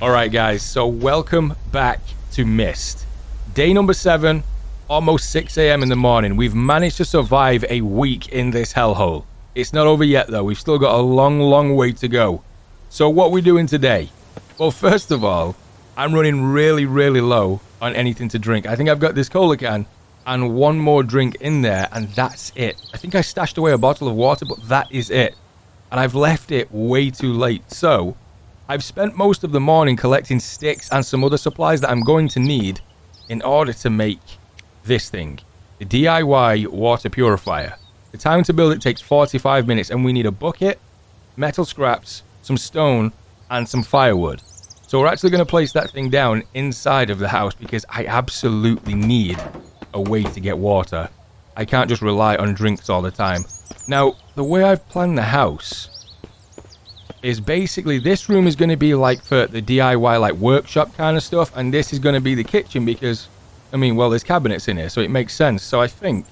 Alright guys, so welcome back to Mist. Day number 7, almost 6 a.m. in the morning. We've managed to survive a week in this hellhole. It's not over yet though, we've still got a long way to go. So what are we doing today? Well, first of all, I'm running really low on anything to drink. I think I've got this cola can and one more drink in there and that's it. I think I stashed away a bottle of water, but that is it. And I've left it way too late, so I've spent most of the morning collecting sticks and some other supplies that I'm going to need in order to make this thing, the DIY water purifier. The time to build it takes 45 minutes and we need a bucket, metal scraps, some stone, and some firewood. So we're actually going to place that thing down inside of the house because I absolutely need a way to get water. I can't just rely on drinks all the time. Now, the way I've planned the house is basically this room is going to be like for the DIY like workshop kind of stuff, and this is going to be the kitchen because, I mean, well, there's cabinets in here, so it makes sense. So I think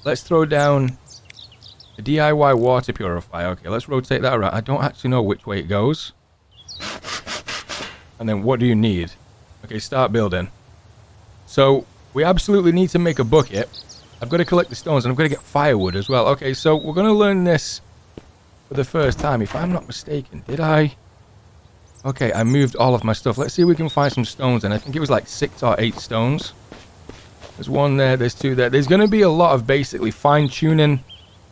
let's throw down the DIY water purifier. Okay, let's rotate that around. I don't actually know which way it goes. And then what do you need? Okay, start building. So we absolutely need to make a bucket. I've got to collect the stones and I've got to get firewood as well. Okay, so we're going to learn this for the first time, if I'm not mistaken. Did I? Okay, I moved all of my stuff. Let's see if we can find some stones, and I think it was like 6 or 8 stones. There's one there, there's 2 there. There's going to be a lot of basically fine-tuning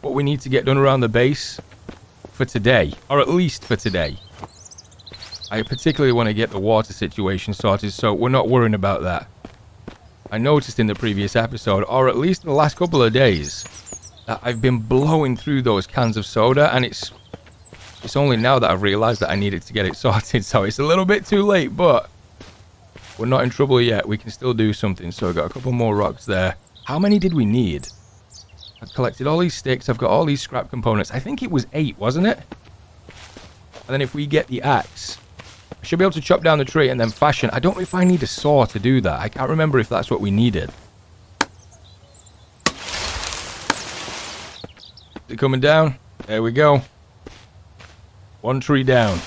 what we need to get done around the base for today, or at least for today. I particularly want to get the water situation sorted, so we're not worrying about that. I noticed in the previous episode, or at least in the last couple of days, that I've been blowing through those cans of soda, and it's only now that I've realized that I needed to get it sorted, so it's a little bit too late, but we're not in trouble yet. We can still do something. So I've got a couple more rocks there. How many did we need? I've collected all these sticks. I've got all these scrap components. I think it was 8, wasn't it? And then if we get the axe, I should be able to chop down the tree and then fashion. I don't know if I need a saw to do that. I can't remember if that's what we needed. Is it coming down? There we go. 1 tree down.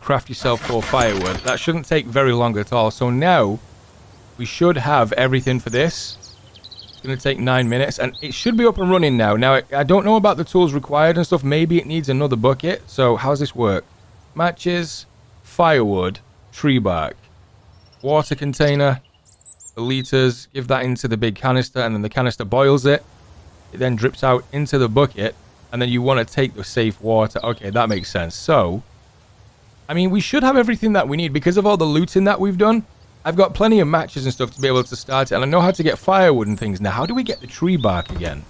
Craft yourself 4 firewood. That shouldn't take very long at all. So now we should have everything for this. It's going to take 9 minutes and it should be up and running now. Now, I don't know about the tools required and stuff. Maybe it needs another bucket. So how does this work? Matches, firewood, tree bark, water container, the liters. Give that into the big canister and then the canister boils it. It then drips out into the bucket, and then you want to take the safe water. Okay, that makes sense. So, I mean, we should have everything that we need because of all the looting that we've done. I've got plenty of matches and stuff to be able to start it, and I know how to get firewood and things. Now, how do we get the tree bark again?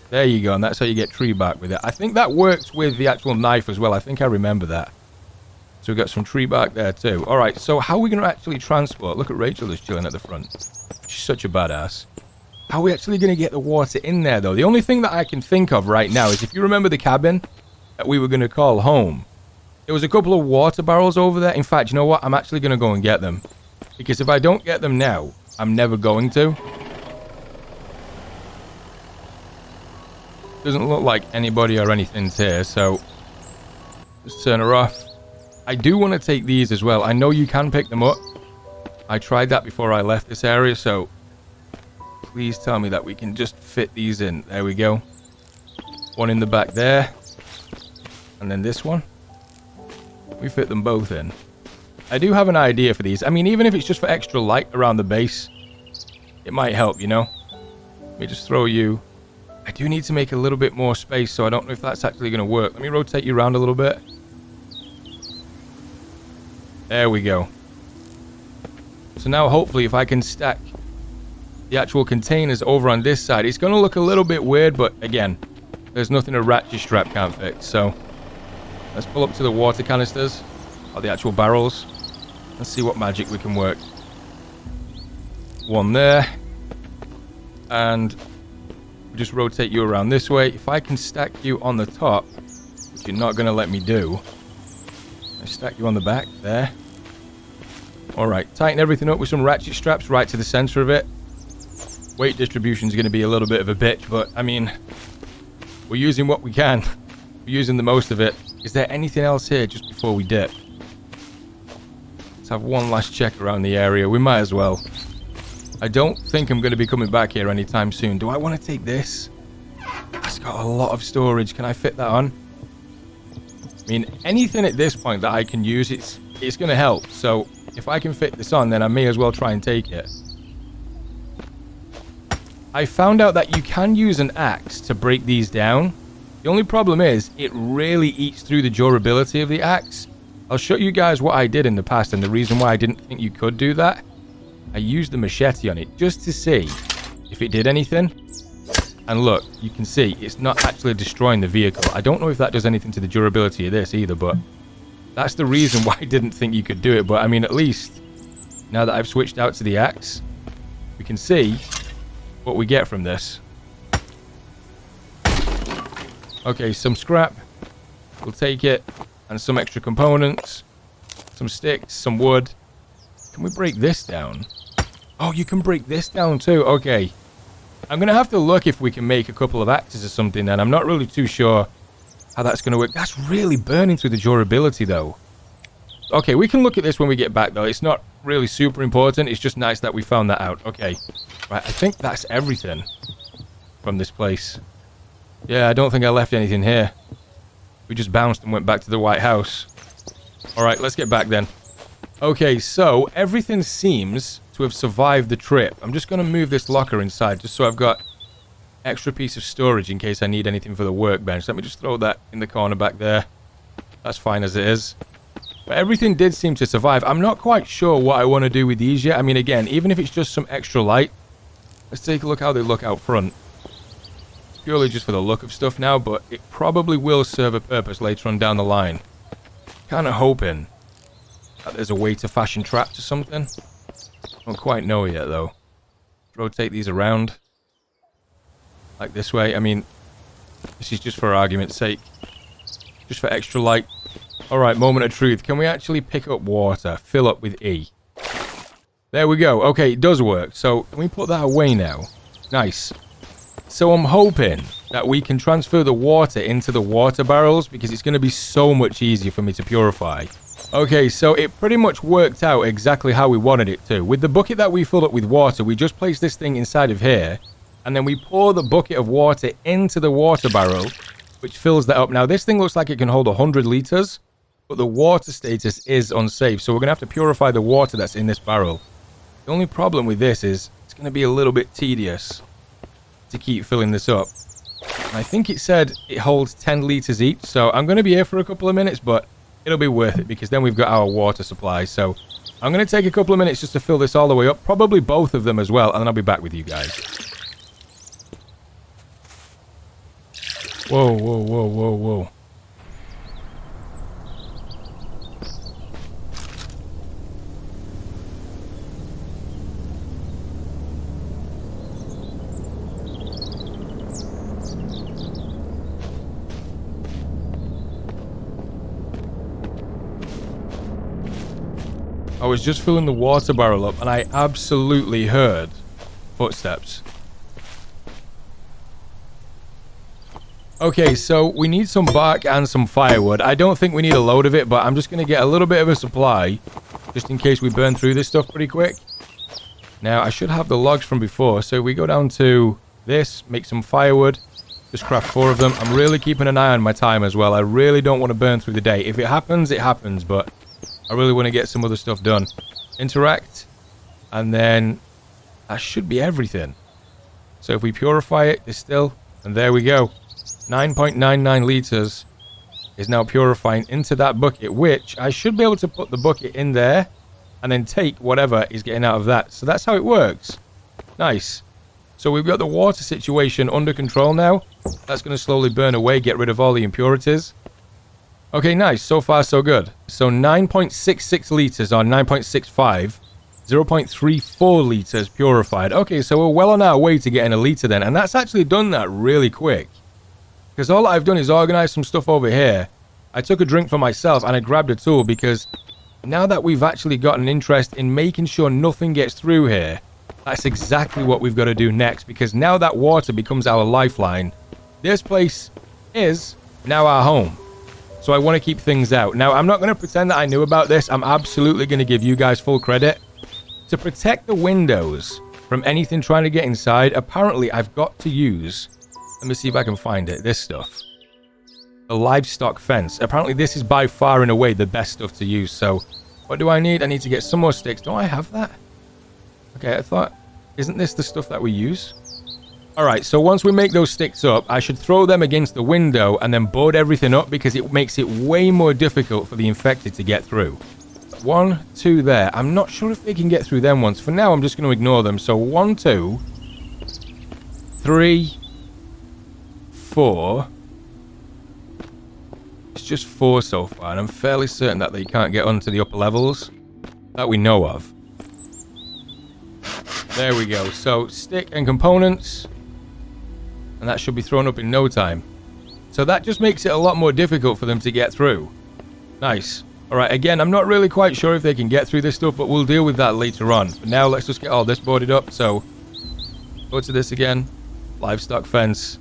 There you go, and that's how you get tree bark with it. I think that works with the actual knife as well. I think I remember that. So we've got some tree bark there too. All right, so how are we going to actually transport? Look at Rachel just chilling at the front. She's such a badass. How are we actually going to get the water in there, though? The only thing that I can think of right now is if you remember the cabin that we were going to call home, there was a couple of water barrels over there. In fact, you know what? I'm actually going to go and get them. Because if I don't get them now, I'm never going to. Doesn't look like anybody or anything's here, so just turn her off. I do want to take these as well. I know you can pick them up. I tried that before I left this area, so please tell me that we can just fit these in. There we go. One in the back there. And then this one. We fit them both in. I do have an idea for these. I mean, even if it's just for extra light around the base, it might help, you know? Let me just throw you. I do need to make a little bit more space, so I don't know if that's actually going to work. Let me rotate you around a little bit. There we go. So now hopefully if I can stack the actual containers over on this side, it's going to look a little bit weird, but again, there's nothing a ratchet strap can't fix. So let's pull up to the water canisters, or the actual barrels, and see what magic we can work. One there, and we just rotate you around this way. If I can stack you on the top, which you're not going to let me do, I stack you on the back there. Alright, tighten everything up with some ratchet straps right to the center of it. Weight distribution is going to be a little bit of a bitch, but I mean, we're using what we can. We're using the most of it. Is there anything else here just before we dip? have one last check around the area. We might as well. I don't think I'm going to be coming back here anytime soon. Do I want to take this? It's got a lot of storage. Can I fit that on? I mean, anything at this point that I can use, it's going to help. So if I can fit this on, then I may as well try and take it. I found out that you can use an axe to break these down. The only problem is it really eats through the durability of the axe. I'll show you guys what I did in the past and the reason why I didn't think you could do that. I used the machete on it just to see if it did anything. And look, you can see it's not actually destroying the vehicle. I don't know if that does anything to the durability of this either, but that's the reason why I didn't think you could do it. But I mean, at least now that I've switched out to the axe, we can see what we get from this. Okay, some scrap. We'll take it. And some extra components. Some sticks, some wood. Can we break this down? Oh, you can break this down too. Okay. I'm going to have to look if we can make a couple of axes or something then. I'm not really too sure how that's going to work. That's really burning through the durability though. Okay, we can look at this when we get back though. It's not really super important. It's just nice that we found that out. Okay. Right, I think that's everything from this place. Yeah, I don't think I left anything here. We just bounced and went back to the White House. Alright, let's get back then. Okay, so everything seems to have survived the trip. I'm just going to move this locker inside just so I've got extra piece of storage in case I need anything for the workbench. Let me just throw that in the corner back there. That's fine as it is. But everything did seem to survive. I'm not quite sure what I want to do with these yet. I mean, again, even if it's just some extra light. Let's take a look how they look out front. It's purely just for the look of stuff now, but it probably will serve a purpose later on down the line. Kind of hoping that there's a way to fashion traps or something. Don't quite know yet, though. Rotate these around. Like this way. I mean, this is just for argument's sake. Just for extra light. Alright, moment of truth. Can we actually pick up water? Fill up with E. There we go. Okay, it does work. So, can we put that away now? Nice. So, I'm hoping that we can transfer the water into the water barrels because it's going to be so much easier for me to purify. Okay, so it pretty much worked out exactly how we wanted it to. With the bucket that we filled up with water, we just place this thing inside of here, and then we pour the bucket of water into the water barrel, which fills that up. Now, this thing looks like it can hold 100 liters, but the water status is unsafe, so we're going to have to purify the water that's in this barrel. The only problem with this is it's going to be a little bit tedious to keep filling this up. And I think it said it holds 10 liters each, so I'm going to be here for a couple of minutes, but it'll be worth it because then we've got our water supply. So I'm going to take a couple of minutes just to fill this all the way up, probably both of them as well, and then I'll be back with you guys. Whoa, whoa, whoa, whoa, whoa. I was just filling the water barrel up and I absolutely heard footsteps. Okay, so we need some bark and some firewood. I don't think we need a load of it, but I'm just going to get a little bit of a supply just in case we burn through this stuff pretty quick. Now, I should have the logs from before, so we go down to this, make some firewood, just craft 4 of them. I'm really keeping an eye on my time as well. I really don't want to burn through the day. If it happens, it happens, but I really want to get some other stuff done. Interact, and then that should be everything. So if we purify it, distill, and there we go. 9.99 liters is now purifying into that bucket, which I should be able to put the bucket in there and then take whatever is getting out of that. So that's how it works. Nice. So we've got the water situation under control now. That's going to slowly burn away, get rid of all the impurities. Okay, nice. So far, so good. So 9.66 liters on 9.65. 0.34 liters purified. Okay, so we're well on our way to getting a liter then. And that's actually done that really quick. Because all I've done is organize some stuff over here. I took a drink for myself and I grabbed a tool because now that we've actually got an interest in making sure nothing gets through here, that's exactly what we've got to do next. Because now that water becomes our lifeline, this place is now our home. So I want to keep things out. Now, I'm not going to pretend that I knew about this. I'm absolutely going to give you guys full credit. To protect the windows from anything trying to get inside, apparently I've got to use... Let me see if I can find it. This stuff. The livestock fence. Apparently this is by far and away the best stuff to use. So what do I need? I need to get some more sticks. Don't I have that? Okay, I thought... Isn't this the stuff that we use? Alright, so once we make those sticks up, I should throw them against the window and then board everything up because it makes it way more difficult for the infected to get through. 1, 2 there. I'm not sure if they can get through them ones. For now, I'm just going to ignore them. So 1, 2, 3, 4. It's just 4 so far, and I'm fairly certain that they can't get onto the upper levels that we know of. There we go. So stick and components, and that should be thrown up in no time. So that just makes it a lot more difficult for them to get through. Nice. Alright, again, I'm not really quite sure if they can get through this stuff, but we'll deal with that later on. For now, let's just get all this boarded up. So, go to this again. Livestock fence.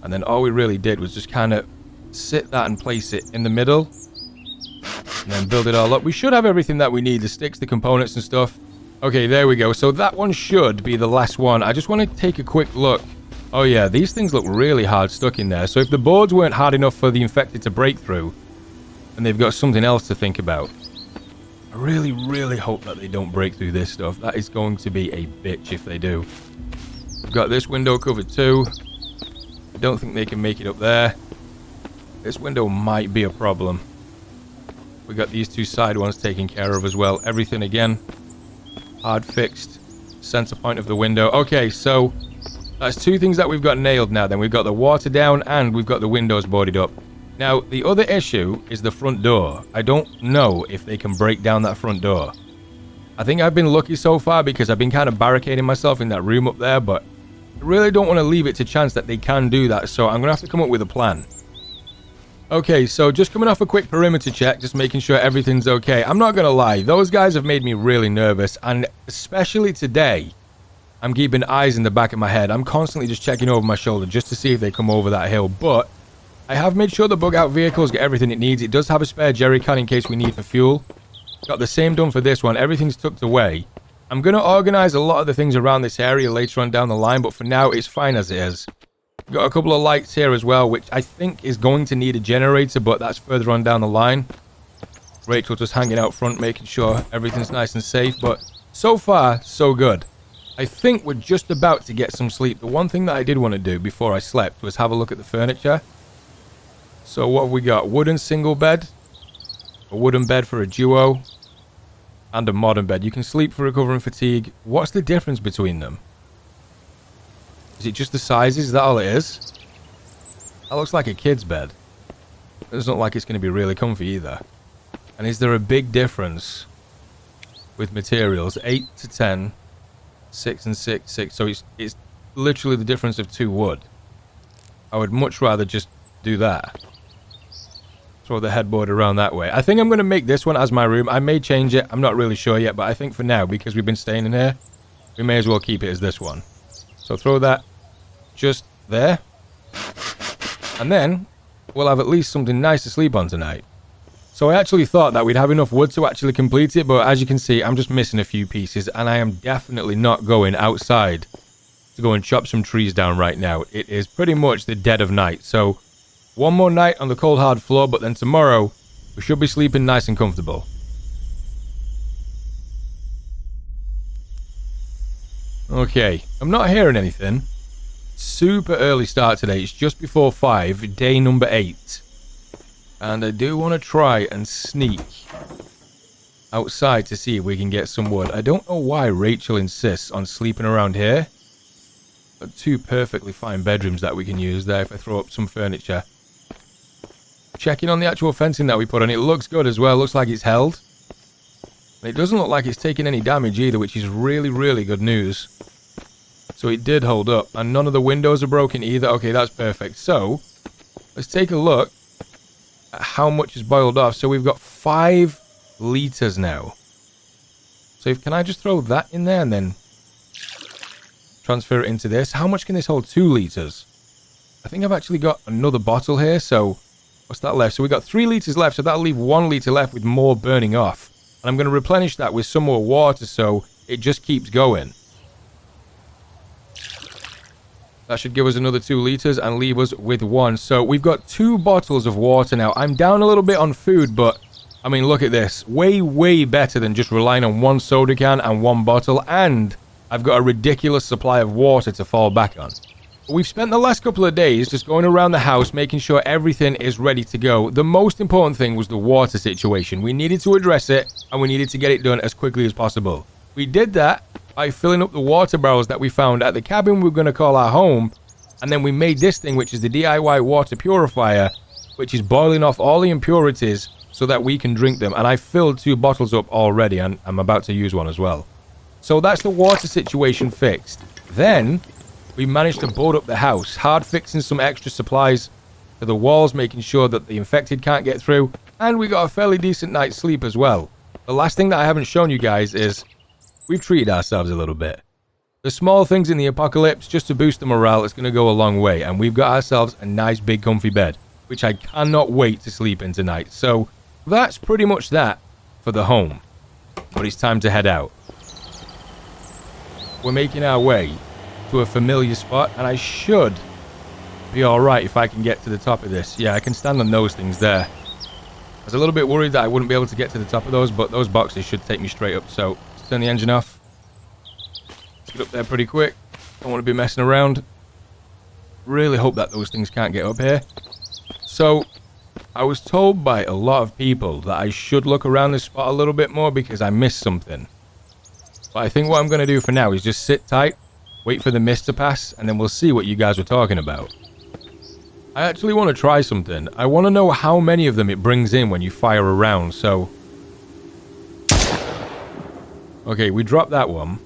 And then all we really did was just kind of sit that and place it in the middle. And then build it all up. We should have everything that we need. The sticks, the components and stuff. Okay, there we go. So that one should be the last one. I just want to take a quick look. Oh yeah, these things look really hard stuck in there. So if the boards weren't hard enough for the infected to break through, and they've got something else to think about. I really, really hope that they don't break through this stuff. That is going to be a bitch if they do. We've got this window covered too. I don't think they can make it up there. This window might be a problem. We got these 2 side ones taken care of as well. Everything again. Hard fixed. Center point of the window. Okay, so that's 2 things that we've got nailed now. Then we've got the water down and we've got the windows boarded up. Now, the other issue is the front door. I don't know if they can break down that front door. I think I've been lucky so far because I've been kind of barricading myself in that room up there, but I really don't want to leave it to chance that they can do that, so I'm going to have to come up with a plan. Okay, so just coming off a quick perimeter check, just making sure everything's okay. I'm not going to lie, those guys have made me really nervous, and especially today, I'm keeping eyes in the back of my head. I'm constantly just checking over my shoulder just to see if they come over that hill, but I have made sure the bug out vehicles get everything it needs. It does have a spare jerry can in case we need for fuel. Got the same done for this one. Everything's tucked away. I'm going to organize a lot of the things around this area later on down the line, but for now it's fine as it is. Got a couple of lights here as well, which I think is going to need a generator, but that's further on down the line. Rachel just hanging out front, making sure everything's nice and safe, but so far, so good. I think we're just about to get some sleep. The one thing that I did want to do before I slept was have a look at the furniture. So what have we got? Wooden single bed, a wooden bed for a duo, and a modern bed. You can sleep for recovering fatigue. What's the difference between them? Is it just the sizes? Is that all it is? That looks like a kid's bed. It doesn't look like it's going to be really comfy either. And is there a big difference with materials? 8 to 10, 6 and 6, 6. So it's literally the difference of 2 wood. I would much rather just do that. Throw the headboard around that way. I think I'm going to make this one as my room. I may change it. I'm not really sure yet, but I think for now, because we've been staying in here, we may as well keep it as this one. So throw that just there. And then we'll have at least something nice to sleep on tonight. So I actually thought that we'd have enough wood to actually complete it, but as you can see, I'm just missing a few pieces, and I am definitely not going outside to go and chop some trees down right now. It is pretty much the dead of night, so one more night on the cold hard floor, but then tomorrow we should be sleeping nice and comfortable. Okay, I'm not hearing anything. Super early start today. It's just before 5, day number 8. And I do want to try and sneak outside to see if we can get some wood. I don't know why Rachel insists on sleeping around here. Got 2 perfectly fine bedrooms that we can use there if I throw up some furniture. Checking on the actual fencing that we put on. It looks good as well. Looks like it's held. And it doesn't look like it's taken any damage either, which is really, really good news. So it did hold up. And none of the windows are broken either. Okay, that's perfect. So, let's take a look at how much is boiled off. So we've got 5 liters now. So can I just throw that in there and then transfer it into this? How much can this hold? 2 liters. I think I've actually got another bottle here, so What's that left? So we got 3 litres left, so that'll leave 1 litre left with more burning off. And I'm going to replenish that with some more water so it just keeps going. That should give us another 2 litres and leave us with 1. So we've got 2 bottles of water now. I'm down a little bit on food, but I mean, look at this. Way, way better than just relying on 1 soda can and 1 bottle. And I've got a ridiculous supply of water to fall back on. We've spent the last couple of days just going around the house, making sure everything is ready to go. The most important thing was the water situation. We needed to address it, and we needed to get it done as quickly as possible. We did that by filling up the water barrels that we found at the cabin we're going to call our home. And then we made this thing, which is the DIY water purifier, which is boiling off all the impurities so that we can drink them. And I filled 2 bottles up already, and I'm about to use one as well. So that's the water situation fixed. Then we managed to board up the house, hard fixing some extra supplies to the walls, making sure that the infected can't get through, and we got a fairly decent night's sleep as well. The last thing that I haven't shown you guys is we've treated ourselves a little bit. The small things in the apocalypse, just to boost the morale, it's going to go a long way, and we've got ourselves a nice big comfy bed, which I cannot wait to sleep in tonight. So that's pretty much that for the home, but it's time to head out. We're making our way to a familiar spot, and I should be alright if I can get to the top of this. Yeah, I can stand on those things there. I was a little bit worried that I wouldn't be able to get to the top of those, but those boxes should take me straight up. So let's turn the engine off. Let's get up there pretty quick. Don't want to be messing around. Really hope that those things can't get up here. So I was told by a lot of people that I should look around this spot a little bit more because I missed something. But I think what I'm going to do for now is just sit tight, wait for the mist to pass, and then we'll see what you guys were talking about. I actually want to try something. I want to know how many of them it brings in when you fire around, so... Okay, we dropped that one.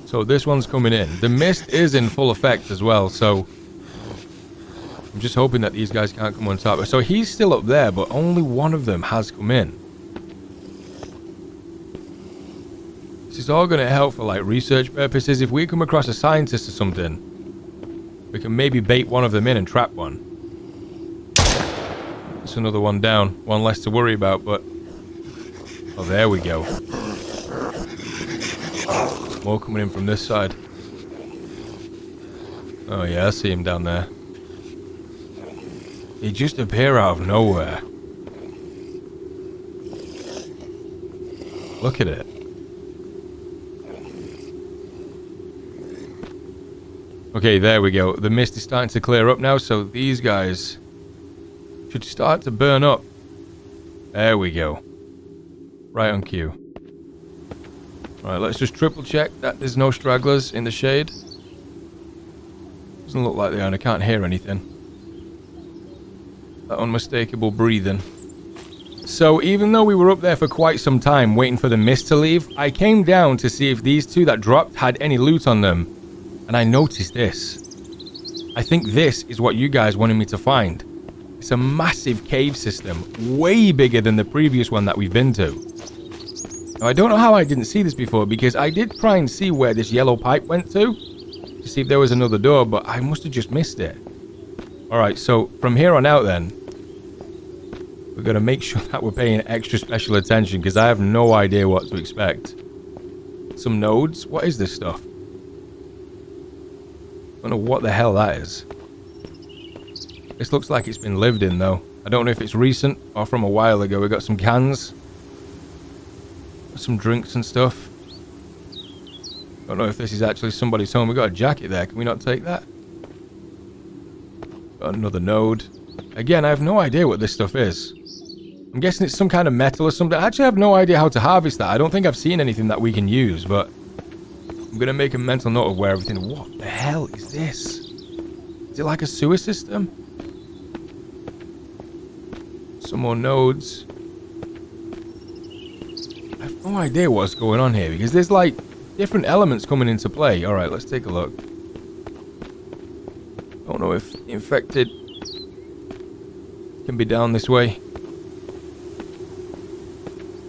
So this one's coming in. The mist is in full effect as well, so... I'm just hoping that these guys can't come on top. So he's still up there, but only one of them has come in. This is all going to help for like research purposes. If we come across a scientist or something, we can maybe bait one of them in and trap one. That's another one down. One less to worry about, but... Oh, there we go. More coming in from this side. Oh yeah, I see him down there. They just appear out of nowhere. Look at it. Okay, there we go. The mist is starting to clear up now, so these guys should start to burn up. There we go. Right on cue. Alright, let's just triple check that there's no stragglers in the shade. Doesn't look like they are, and I can't hear anything. That unmistakable breathing. So even though we were up there for quite some time waiting for the mist to leave, I came down to see if these 2 that dropped had any loot on them. And I noticed this. I think this is what you guys wanted me to find. It's a massive cave system, way bigger than the previous one that we've been to. Now I don't know how I didn't see this before, because I did try and see where this yellow pipe went to see if there was another door, but I must have just missed it. Alright, so from here on out then, we're going to make sure that we're paying extra special attention, because I have no idea what to expect. Some nodes? What is this stuff? I don't know what the hell that is. This looks like it's been lived in though. I don't know if it's recent or from a while ago. We got some cans. Some drinks and stuff. Don't know if this is actually somebody's home. We got a jacket there. Can we not take that? Got another node. Again, I have no idea what this stuff is. I'm guessing it's some kind of metal or something. I actually have no idea how to harvest that. I don't think I've seen anything that we can use, but I'm going to make a mental note of where everything... What the hell is this? Is it like a sewer system? Some more nodes. I have no idea what's going on here, because there's like different elements coming into play. Alright, let's take a look. Don't know if infected can be down this way.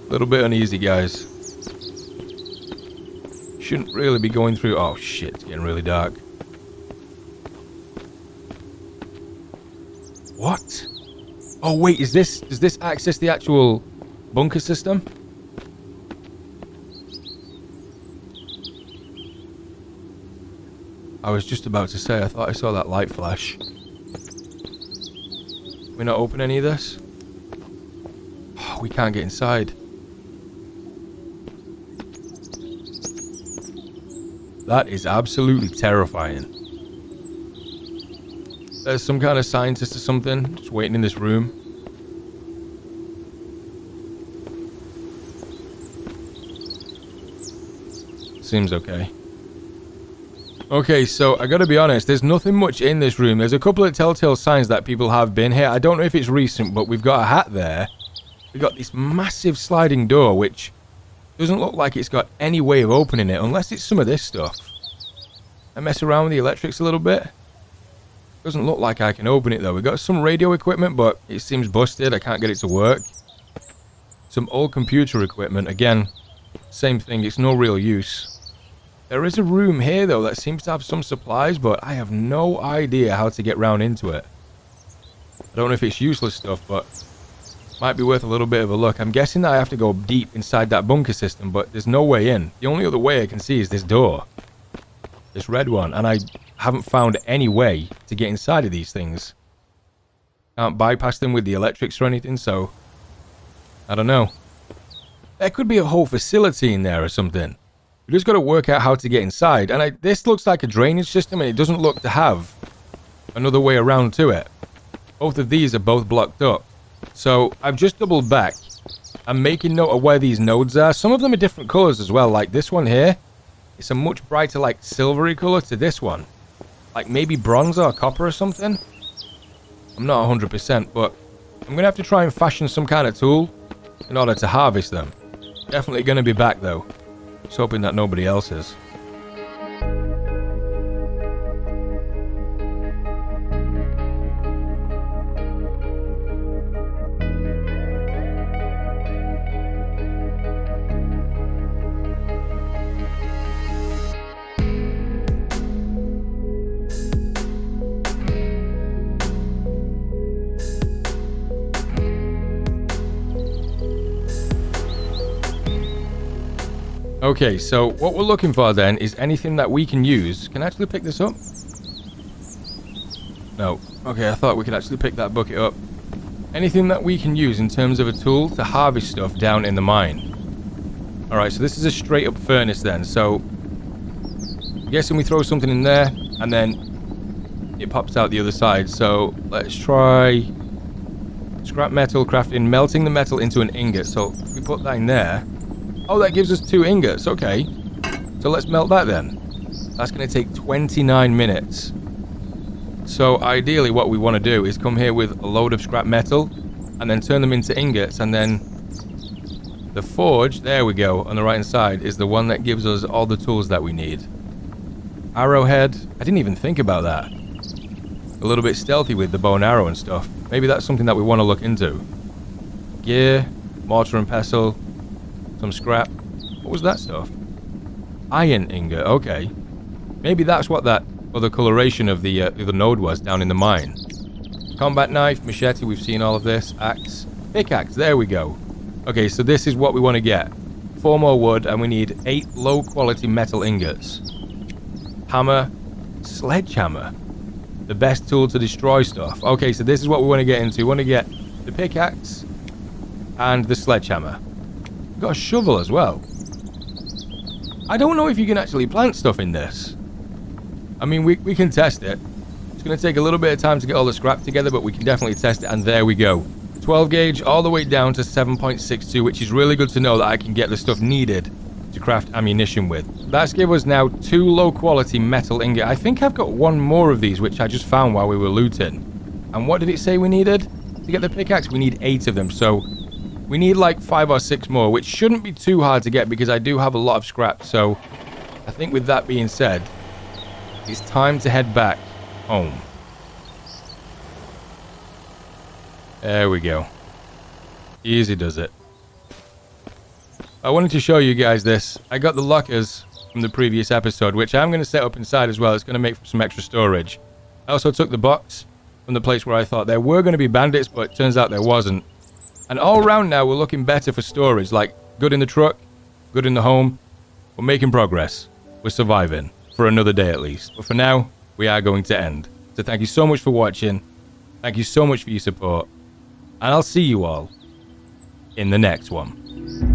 A little bit uneasy, guys. Shouldn't really be going through... Oh shit, it's getting really dark. Oh, wait, does this access the actual bunker system? I was just about to say, I thought I saw that light flash. Can we not open any of this? Oh, we can't get inside. That is absolutely terrifying. There's some kind of scientist or something just waiting in this room. Seems okay. Okay, so I gotta be honest, there's nothing much in this room. There's a couple of telltale signs that people have been here. I don't know if it's recent, but we've got a hat there. We've got this massive sliding door, which doesn't look like it's got any way of opening it, unless it's some of this stuff. I mess around with the electrics a little bit. Doesn't look like I can open it, though. We've got some radio equipment, but it seems busted. I can't get it to work. Some old computer equipment. Again, same thing. It's no real use. There is a room here, though, that seems to have some supplies, but I have no idea how to get round into it. I don't know if it's useless stuff, but might be worth a little bit of a look. I'm guessing that I have to go deep inside that bunker system, but there's no way in. The only other way I can see is this door. This red one, and I haven't found any way to get inside of these things. Can't bypass them with the electrics or anything, so I don't know. There could be a whole facility in there or something. We just got to work out how to get inside. And this looks like a drainage system, and it doesn't look to have another way around to it. Both of these are both blocked up. So I've just doubled back. I'm making note of where these nodes are. Some of them are different colors as well. Like this one here. It's a much brighter, like, silvery color to this one. Like maybe bronze or copper or something. I'm not 100%, but I'm going to have to try and fashion some kind of tool in order to harvest them. Definitely going to be back, though. Just hoping that nobody else is. Okay, so what we're looking for then is anything that we can use. Can I actually pick this up? No. Okay, I thought we could actually pick that bucket up. Anything that we can use in terms of a tool to harvest stuff down in the mine. Alright, so this is a straight up furnace then. So, I'm guessing we throw something in there and then it pops out the other side. So, let's try scrap metal crafting, melting the metal into an ingot. So, if we put that in there... Oh, that gives us 2 ingots. Okay. So let's melt that then. That's going to take 29 minutes. So ideally what we want to do is come here with a load of scrap metal and then turn them into ingots, and then the forge, there we go, on the right hand side is the one that gives us all the tools that we need. Arrowhead. I didn't even think about that. A little bit stealthy with the bow and arrow and stuff. Maybe that's something that we want to look into. Gear, mortar and pestle. Some scrap. What was that stuff? Iron ingot. Okay. Maybe that's what that other coloration of the node was down in the mine. Combat knife, machete, we've seen all of this. Axe. Pickaxe. There we go. Okay, so this is what we want to get. 4 more wood, and we need 8 low quality metal ingots. Hammer. Sledgehammer. The best tool to destroy stuff. Okay, so this is what we want to get into. We want to get the pickaxe and the sledgehammer. Got a shovel as well. I don't know if you can actually plant stuff in this. I mean, we can test it. It's going to take a little bit of time to get all the scrap together, but we can definitely test it, and there we go. 12 gauge all the way down to 7.62, which is really good to know that I can get the stuff needed to craft ammunition with. That's give us now 2 low quality metal ingot. I think I've got 1 more of these, which I just found while we were looting. And what did it say we needed? To get the pickaxe, we need 8 of them, so... we need like 5 or 6 more, which shouldn't be too hard to get because I do have a lot of scrap. So I think with that being said, it's time to head back home. There we go. Easy does it. I wanted to show you guys this. I got the lockers from the previous episode, which I'm going to set up inside as well. It's going to make some extra storage. I also took the box from the place where I thought there were going to be bandits, but turns out there wasn't. And all around now, we're looking better for storage, like good in the truck, good in the home. We're making progress. We're surviving, for another day at least. But for now, we are going to end. So thank you so much for watching. Thank you so much for your support. And I'll see you all in the next one.